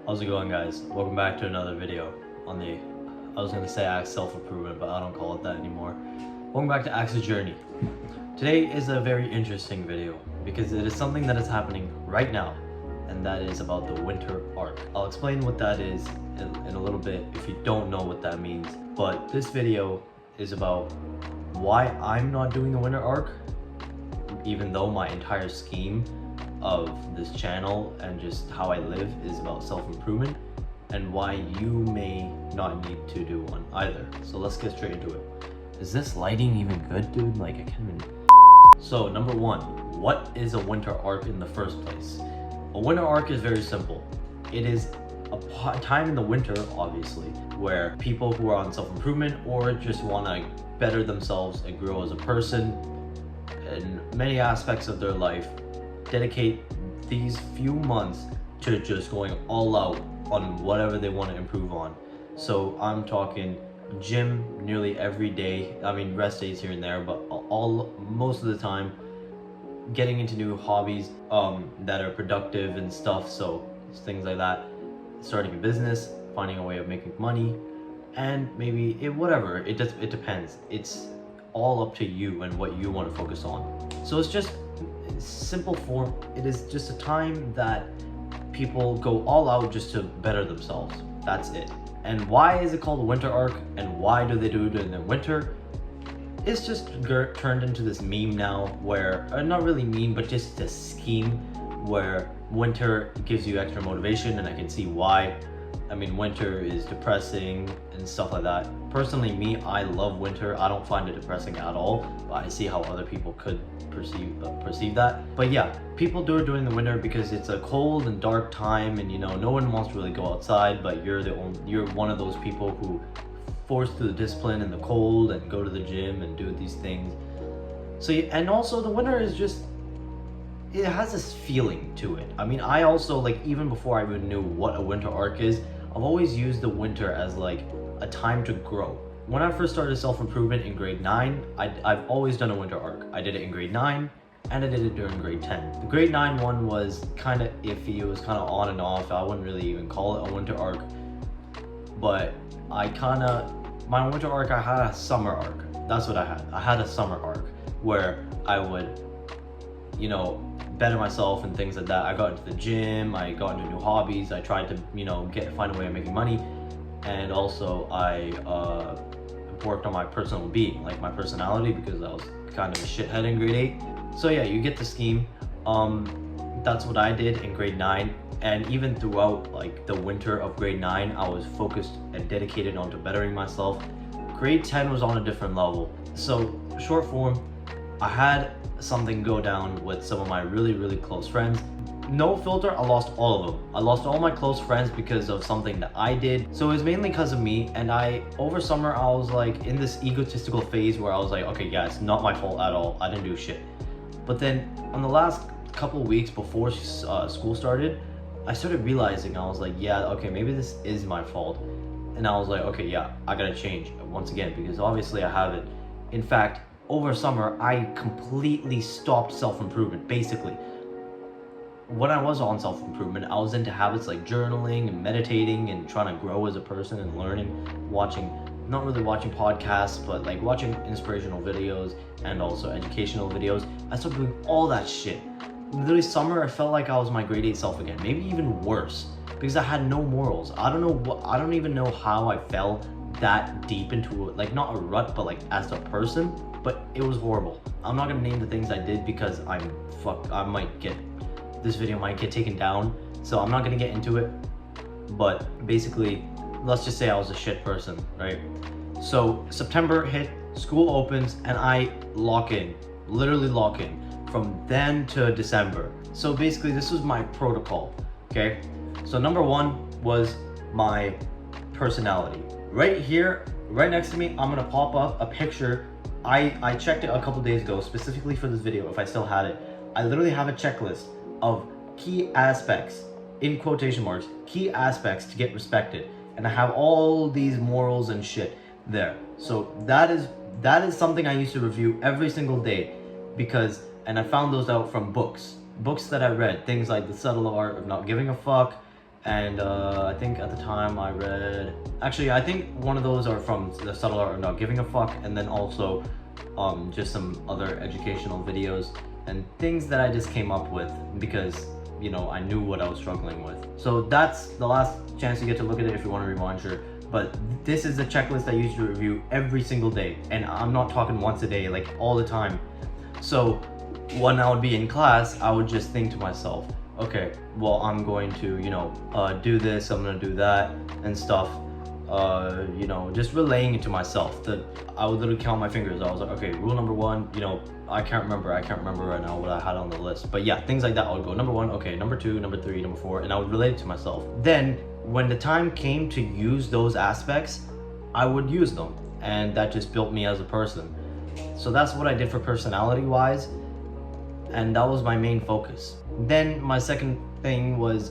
How's it going, guys? Welcome back to another video on the, I was gonna say Axe self-improvement, but I don't call it that anymore. Welcome back to Axe's Journey. Today is a very interesting video because it is something that is happening right now, and that is about the winter arc. I'll explain what that is in a little bit if you don't know what that means, but this video is about why I'm not doing the winter arc, even though my entire scheme of this channel and just how I live is about self-improvement, and why you may not need to do one either. So let's get straight into it. Is this lighting even good, dude? Like, I can't even... So number one, what is a winter arc in the first place? A winter arc is very simple. It is a time in the winter, obviously, where people who are on self-improvement or just want to better themselves and grow as a person in many aspects of their life dedicate these few months to just going all out on whatever they want to improve on. So I'm talking gym nearly every day. I mean, rest days here and there, but most of the time getting into new hobbies that are productive and stuff. So things like that, starting a business, finding a way of making money, and maybe whatever. It depends. It's all up to you and what you want to focus on. So it's just simple form. It is just a time that people go all out just to better themselves. That's it. And why is it called a winter arc, and why do they do it in the winter? It's just turned into this meme now where, not really meme, but just a scheme where winter gives you extra motivation, and I can see why. I mean, winter is depressing and stuff like that. Personally, me, I love winter. I don't find it depressing at all, but I see how other people could perceive that. But yeah, people do it during the winter because it's a cold and dark time, and no one wants to really go outside, but you're one of those people who force through the discipline in the cold and go to the gym and do these things. So, and also the winter is just, it has this feeling to it. I mean, I also, like, even before I even knew what a winter arc is, I've always used the winter as like a time to grow. When I first started self-improvement in grade 9, I've always done a winter arc. I did it in grade 9 and I did it during grade 10. The grade 9 one was kind of iffy. It was kind of on and off. I wouldn't really even call it a winter arc. But my winter arc, I had a summer arc. That's what I had. I had a summer arc where I would, better myself and things like that. I got into the gym, I got into new hobbies, I tried to, find a way of making money, and also I worked on my personal being, like my personality, because I was kind of a shithead in grade 8. So yeah, you get the scheme. That's what I did in grade 9, and even throughout like the winter of grade 9, I was focused and dedicated onto bettering myself. Grade 10 was on a different level. So short form, I had something go down with some of my really close friends. No filter, I lost all of them. I lost all my close friends because of something that I did. So it was mainly because of me, and over summer I was like in this egotistical phase where I was like, okay, yeah, it's not my fault at all. I didn't do shit. But then on the last couple of weeks before school started, I started realizing, I was like, yeah, okay, maybe this is my fault. And I was like, okay, yeah, I gotta change once again, because obviously I haven't. In fact, over summer, I completely stopped self-improvement, basically. When I was on self-improvement, I was into habits like journaling and meditating and trying to grow as a person and learning, not really watching podcasts, but like watching inspirational videos and also educational videos. I started doing all that shit. Literally summer, I felt like I was my grade 8 self again, maybe even worse, because I had no morals. I don't even know how I fell that deep into it, like not a rut, but like as a person. But it was horrible. I'm not gonna name the things I did because this video might get taken down, so I'm not gonna get into it. But basically, let's just say I was a shit person, right? So September hit, school opens, and I literally lock in from then to December. So basically, this was my protocol, okay? So number one was my personality. Right here, right next to me, I'm gonna pop up a picture. I checked it a couple days ago specifically for this video, if I still had it. I literally have a checklist of key aspects, in quotation marks, key aspects to get respected. And I have all these morals and shit there. So that is something I used to review every single day, and I found those out from books that I read, things like The Subtle Art of Not Giving a Fuck, and I think at the time I read, actually I think one of those are from The Subtle Art of Not Giving a Fuck, and then also just some other educational videos and things that I just came up with because, you know, I knew what I was struggling with. So that's the last chance you get to look at it if you want to read Monitor. But this is the checklist I use to review every single day, and I'm not talking once a day, like all the time. So when I would be in class, I would just think to myself, okay, well, I'm going to, you know, do this, I'm gonna do that and stuff. You know, just relaying it to myself. That I would literally count my fingers. I was like, okay, rule number 1, you know, I can't remember right now what I had on the list, but yeah, things like that. I would go number 1, okay, number 2, number 3, number 4, and I would relate it to myself. Then when the time came to use those aspects, I would use them, and that just built me as a person. So that's what I did for personality wise, and that was my main focus. Then my second thing was,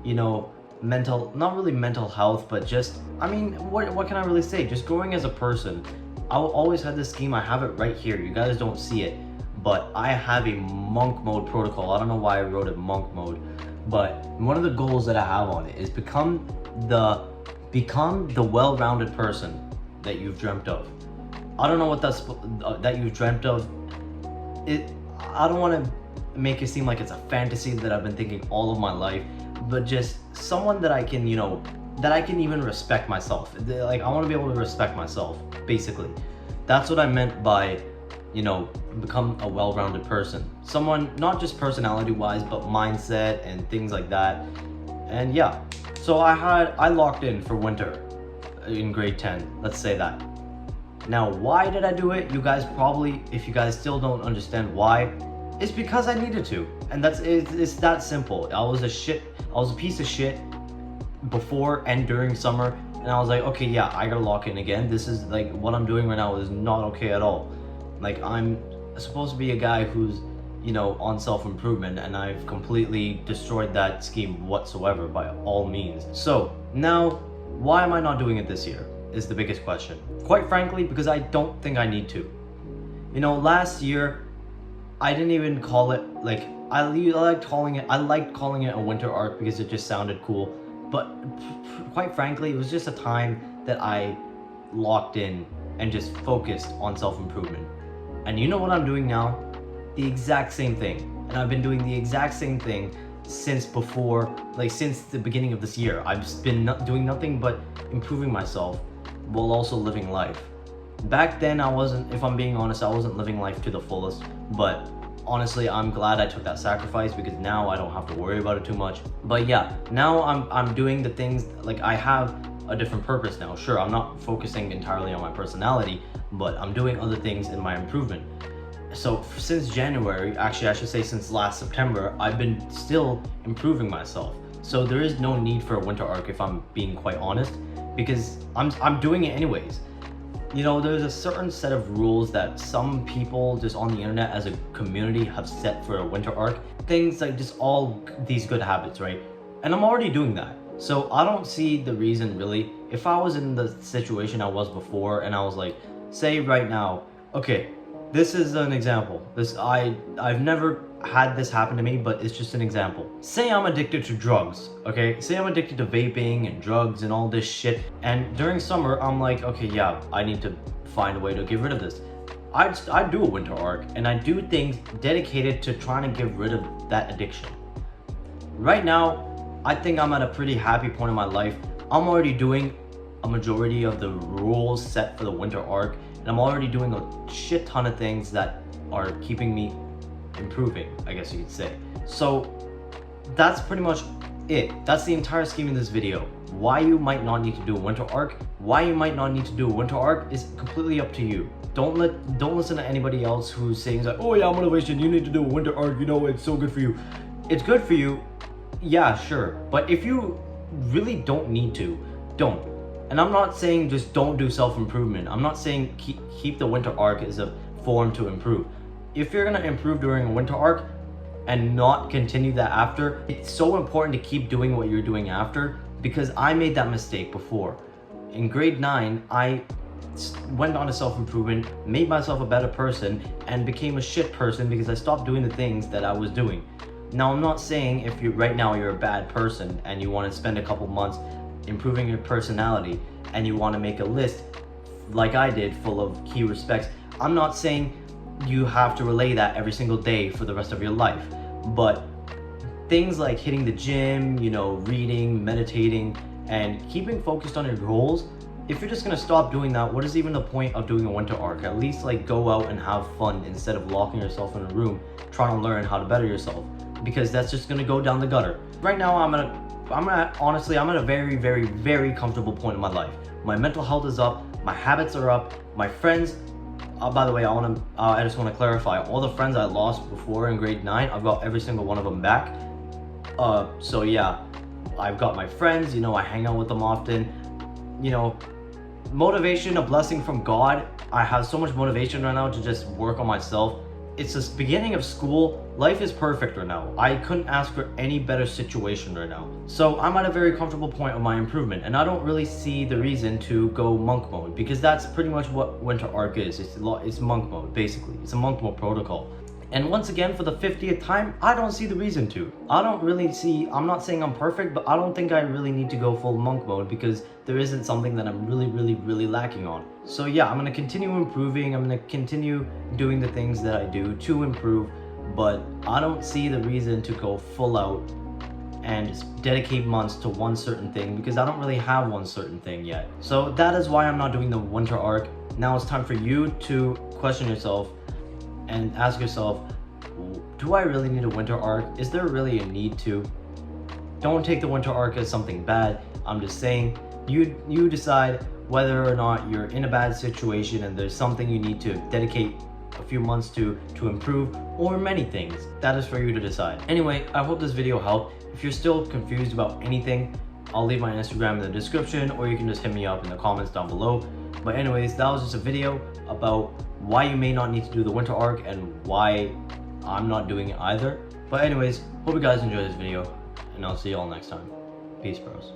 you know, not really mental health, but just, I mean, what can I really say? Just growing as a person. I always had this scheme. I have it right here. You guys don't see it, but I have a monk mode protocol. I don't know why I wrote it monk mode, but one of the goals that I have on it is become the well-rounded person that you've dreamt of. I don't know what that you've dreamt of. I don't want to make it seem like it's a fantasy that I've been thinking all of my life, but just someone that I can, you know, that I can even respect myself. Like, I want to be able to respect myself, basically. That's what I meant by, you know, become a well-rounded person. Someone, not just personality-wise, but mindset and things like that. And yeah, so I locked in for winter in grade 10, let's say that. Now, why did I do it? You guys probably, if you guys still don't understand why, it's because I needed to. And it's that simple. I was a piece of shit before and during summer, and I was like, okay, yeah, I gotta lock in again. This is like, what I'm doing right now is not okay at all. Like, I'm supposed to be a guy who's, you know, on self-improvement, and I've completely destroyed that scheme whatsoever by all means. So now, why am I not doing it this year is the biggest question. Quite frankly, because I don't think I need to. You know, last year I didn't even call it, like, I liked calling it a winter arc because it just sounded cool. But quite frankly, it was just a time that I locked in and just focused on self-improvement. And you know what I'm doing now? The exact same thing. And I've been doing the exact same thing since the beginning of this year. I've just been doing nothing but improving myself while also living life. Back then, if I'm being honest, I wasn't living life to the fullest, but honestly, I'm glad I took that sacrifice because now I don't have to worry about it too much. But yeah, now I'm doing the things, like, I have a different purpose now. Sure, I'm not focusing entirely on my personality, but I'm doing other things in my improvement. So since January, actually I should say since last September, I've been still improving myself. So there is no need for a winter arc, if I'm being quite honest, because I'm doing it anyways. You know, there's a certain set of rules that some people just on the internet as a community have set for a winter arc. Things like just all these good habits, right? And I'm already doing that. So I don't see the reason really. If I was in the situation I was before and I was like, say right now, okay, this is an example. I've never had this happen to me, but it's just an example. Say I'm addicted to drugs, okay? Say I'm addicted to vaping and drugs and all this shit. And during summer, I'm like, okay, yeah, I need to find a way to get rid of this. I do a winter arc, and I do things dedicated to trying to get rid of that addiction. Right now, I think I'm at a pretty happy point in my life. I'm already doing a majority of the rules set for the winter arc, and I'm already doing a shit ton of things that are keeping me improving, I guess you could say. So that's pretty much it. That's the entire scheme in this video. Why you might not need to do a winter arc, is completely up to you. Don't listen to anybody else who's saying like, oh yeah, motivation, you need to do a winter arc, you know, it's so good for you. It's good for you, yeah, sure. But if you really don't need to, don't. And I'm not saying just don't do self-improvement. I'm not saying keep the winter arc as a form to improve. If you're gonna improve during a winter arc and not continue that after, it's so important to keep doing what you're doing after, because I made that mistake before. In grade 9, I went on a self-improvement, made myself a better person, and became a shit person because I stopped doing the things that I was doing. Now, I'm not saying if you right now you're a bad person and you want to spend a couple months improving your personality and you want to make a list like I did full of key respects. I'm not saying you have to relay that every single day for the rest of your life, but things like hitting the gym, reading, meditating, and keeping focused on your goals. If you're just gonna stop doing that, what is even the point of doing a winter arc? At least go out and have fun instead of locking yourself in a room trying to learn how to better yourself, because that's just gonna go down the gutter. Right now, I'm at a very, very, very comfortable point in my life. My mental health is up, my habits are up, my friends. By the way, I just want to clarify, all the friends I lost before in grade 9, I've got every single one of them back. So yeah, I've got my friends, I hang out with them often. Motivation, a blessing from God. I have so much motivation right now to just work on myself. It's the beginning of school. Life is perfect right now. I couldn't ask for any better situation right now. So I'm at a very comfortable point of my improvement, and I don't really see the reason to go monk mode, because that's pretty much what winter arc is. It's monk mode, basically. It's a monk mode protocol. And once again, for the 50th time, I don't see the reason to. I'm not saying I'm perfect, but I don't think I really need to go full monk mode, because there isn't something that I'm really, really, really lacking on. So yeah, I'm gonna continue improving. I'm gonna continue doing the things that I do to improve, but I don't see the reason to go full out and dedicate months to one certain thing, because I don't really have one certain thing yet. So that is why I'm not doing the winter arc. Now it's time for you to question yourself and ask yourself, do I really need a winter arc? Is there really a need to? Don't take the winter arc as something bad. I'm just saying, you decide whether or not you're in a bad situation and there's something you need to dedicate a few months to improve, or many things. That is for you to decide. Anyway, I hope this video helped. If you're still confused about anything, I'll leave my Instagram in the description, or you can just hit me up in the comments down below. But anyways, that was just a video about why you may not need to do the winter arc and why I'm not doing it either. But anyways, hope you guys enjoyed this video, and I'll see you all next time. Peace, bros.